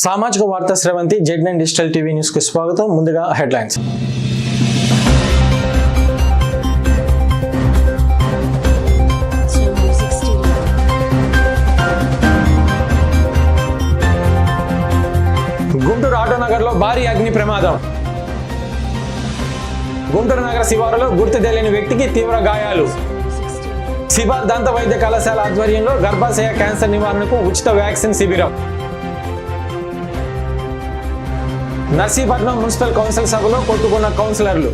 సామాజిక వార్తా స్రవంతి Z9 digital TV news కు స్వాగతం. ముందుగా హెడ్లైన్స్. గుంటూరు ఆటోనగర్లో భారీ అగ్ని ప్రమాదం. గుంటూరు నగర శివారులో గుర్తు తెలియని వ్యక్తికి తీవ్ర గాయాలు. సిబార్ దంత వైద్య కళాశాల ఆధ్వర్యంలో గర్భాశయ క్యాన్సర్ నివారణకు ఉచిత వ్యాక్సిన్ శిబిరం. నర్సీపట్నం మున్సిపల్ కౌన్సిల్ సభలో కొట్టుకున్న కౌన్సిలర్లు.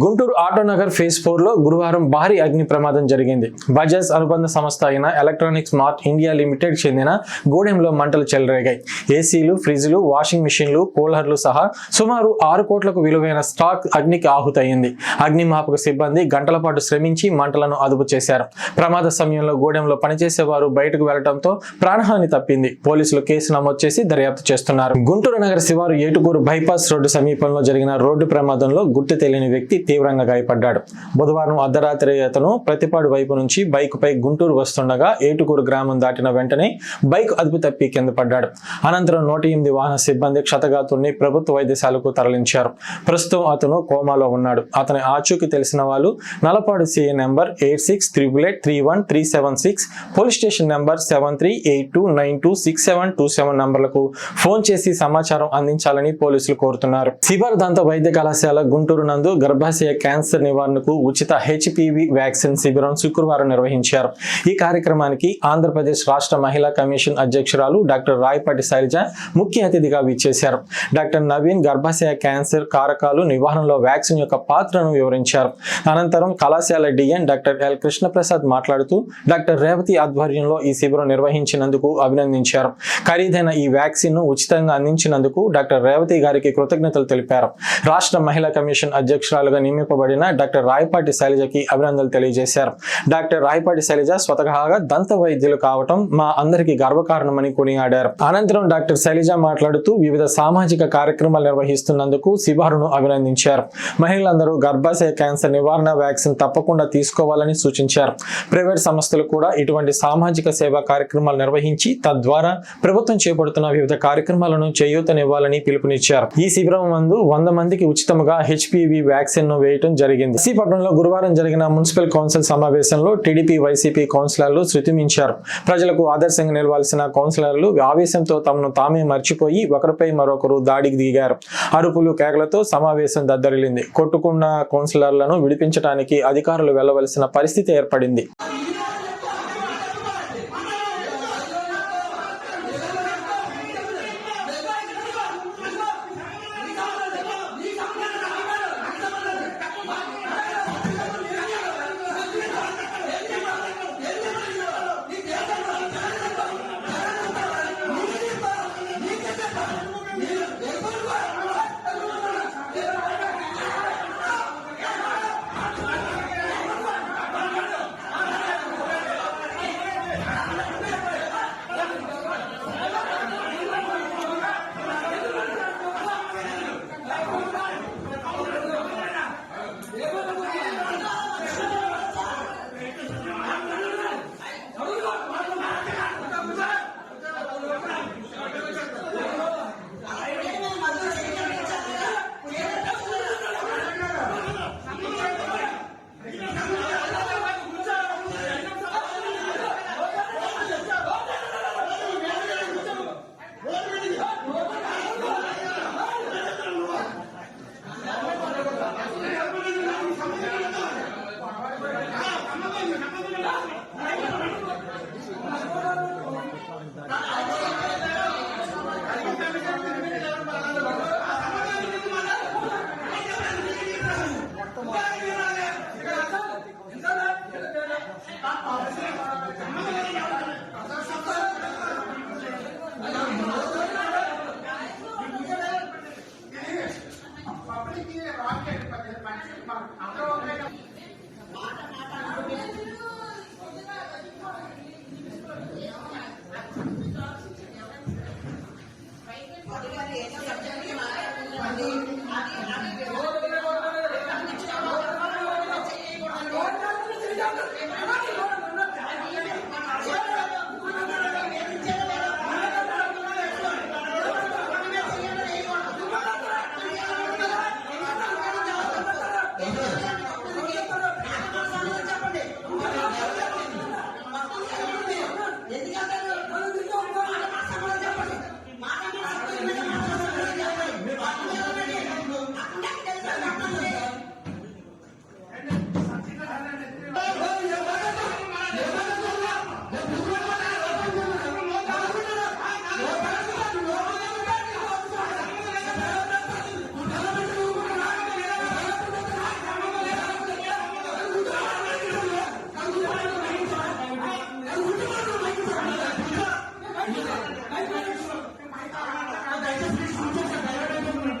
గుంటూరు ఆటోనగర్ ఫేజ్ 4 లో గురువారం భారీ అగ్ని ప్రమాదం జరిగింది. బజాజ్ అనుబంధ సంస్థ అయిన ఎలక్ట్రానిక్స్ మార్ట్ ఇండియా లిమిటెడ్ చెందిన గోడెంలో మంటలు చెలరేగాయి. ఏసీలు, ఫ్రిడ్జ్లు, వాషింగ్ మిషన్లు, కూలర్లు సహా సుమారు 6 కోట్లకు విలువైన స్టాక్ అగ్నికి ఆహుతయింది. అగ్నిమాపక సిబ్బంది గంటల పాటు శ్రమించి మంటలను అదుపు చేశారు. ప్రమాద సమయంలో గోడెంలో పనిచేసేవారు బయటకు వెళ్లడంతో ప్రాణహాని తప్పింది. పోలీసులు కేసు నమోదు చేసి దర్యాప్తు చేస్తున్నారు. గుంటూరు నగర శివారు ఏటుకూరు బైపాస్ రోడ్డు సమీపంలో జరిగిన రోడ్డు ప్రమాదంలో గుర్తు తెలియని వ్యక్తి తీవ్రంగా గాయపడ్డాడు. బుధవారం అర్ధరాత్రి అతను ప్రతిపాడు వైపు నుంచి బైక్ పై గుంటూరు వస్తుండగా ఏటుకూరు గ్రామం దాటిన వెంటనే బైక్ అదుపు తప్పి కింద పడ్డాడు. అనంతరం 108 వాహన సిబ్బంది క్షతగాతుల్ని ప్రభుత్వ వైద్యశాలకు తరలించారు. ప్రస్తుతం అతను కోమాలో ఉన్నాడు. అతని ఆచూకీ తెలిసిన వాళ్ళు Nallapadu CI number 8688831376, police station number 7382926727 నంబర్లకు ఫోన్ చేసి సమాచారం అందించాలని పోలీసులు కోరుతున్నారు. సిబార్ దంత వైద్య కళాశాల గుంటూరు నందు గర్భాశయ క్యాన్సర్ నివారణకు ఉచిత HPV వ్యాక్సిన్ శిబిరం శుక్రవారం నిర్వహించారు. ఈ కార్యక్రమానికి ఆంధ్రప్రదేశ్ రాష్ట్ర మహిళా కమిషన్ అధ్యక్షురాలు డాక్టర్ రాయపాటి శైలజ ముఖ్య అతిథిగా విచ్చేశారు. డాక్టర్ నవీన్ గర్భాశయ క్యాన్సర్ కారకాలు నివారణలో వ్యాక్సిన్ యొక్క పాత్రను వివరించారు. అనంతరం కళాశాల డిఎన్ డాక్టర్ ఎల్ కృష్ణప్రసాద్ మాట్లాడుతూ డాక్టర్ రేవతి ఆధ్వర్యంలో ఈ శిబిరం నిర్వహించినందుకు అభినందించారు. ఖరీదైన ఈ వ్యాక్సిన్ ను ఉచితంగా అందించినందుకు డాక్టర్ రేవతి గారికి కృతజ్ఞతలు తెలిపారు. రాష్ట్ర మహిళా కమిషన్ అధ్యక్షురాలుగా నియమింపబడిన డాక్టర్ రాయపాటి శైలజకి అభినందనలు తెలియజేశారు. డాక్టర్ రాయపాటి శైలజ స్వతహాగా దంత వైద్యులు కావటం మా అందరికీ గర్వకారణమని కొనియాడారు. అనంతరం డాక్టర్ శైలజ మాట్లాడుతూ వివిధ సామాజిక కార్యక్రమాలు నిర్వహిస్తున్నందుకు శివారును అభినందించారు. మహిళలందరూ గర్భాశయ క్యాన్సర్ నివారణ వ్యాక్సిన్ తప్పకుండా తీసుకోవాలని సూచించారు. ప్రైవేట్ సంస్థలు కూడా ఇటువంటి సామాజిక సేవా కార్యక్రమాలు నిర్వహించి తద్వారా ప్రభుత్వం చేపడుతున్న వివిధ కార్యక్రమాలను చేయూతనివ్వాలని పిలుపునిచ్చారు. ఈ శిబిరం నందు 100 మందికి ఉచితంగా HPV వ్యాక్సిన్ ను వేయటం జరిగింది. నర్సీపట్నంలో గురువారం జరిగిన మున్సిపల్ కౌన్సిల్ సమావేశంలో టీడీపీ, వైసీపీ కౌన్సిలర్లు శృతిమించారు. ప్రజలకు ఆదర్శంగా నిలవాల్సిన కౌన్సిలర్లు ఆవేశంతో తమను తామే మర్చిపోయి ఒకరిపై మరొకరు దాడికి దిగారు. అరుపులు, కేకలతో సమావేశం దద్దరిల్లింది. కొట్టుకున్న కౌన్సిలర్లను విడిపించడానికి అధికారులు వెళ్లవలసిన పరిస్థితి ఏర్పడింది.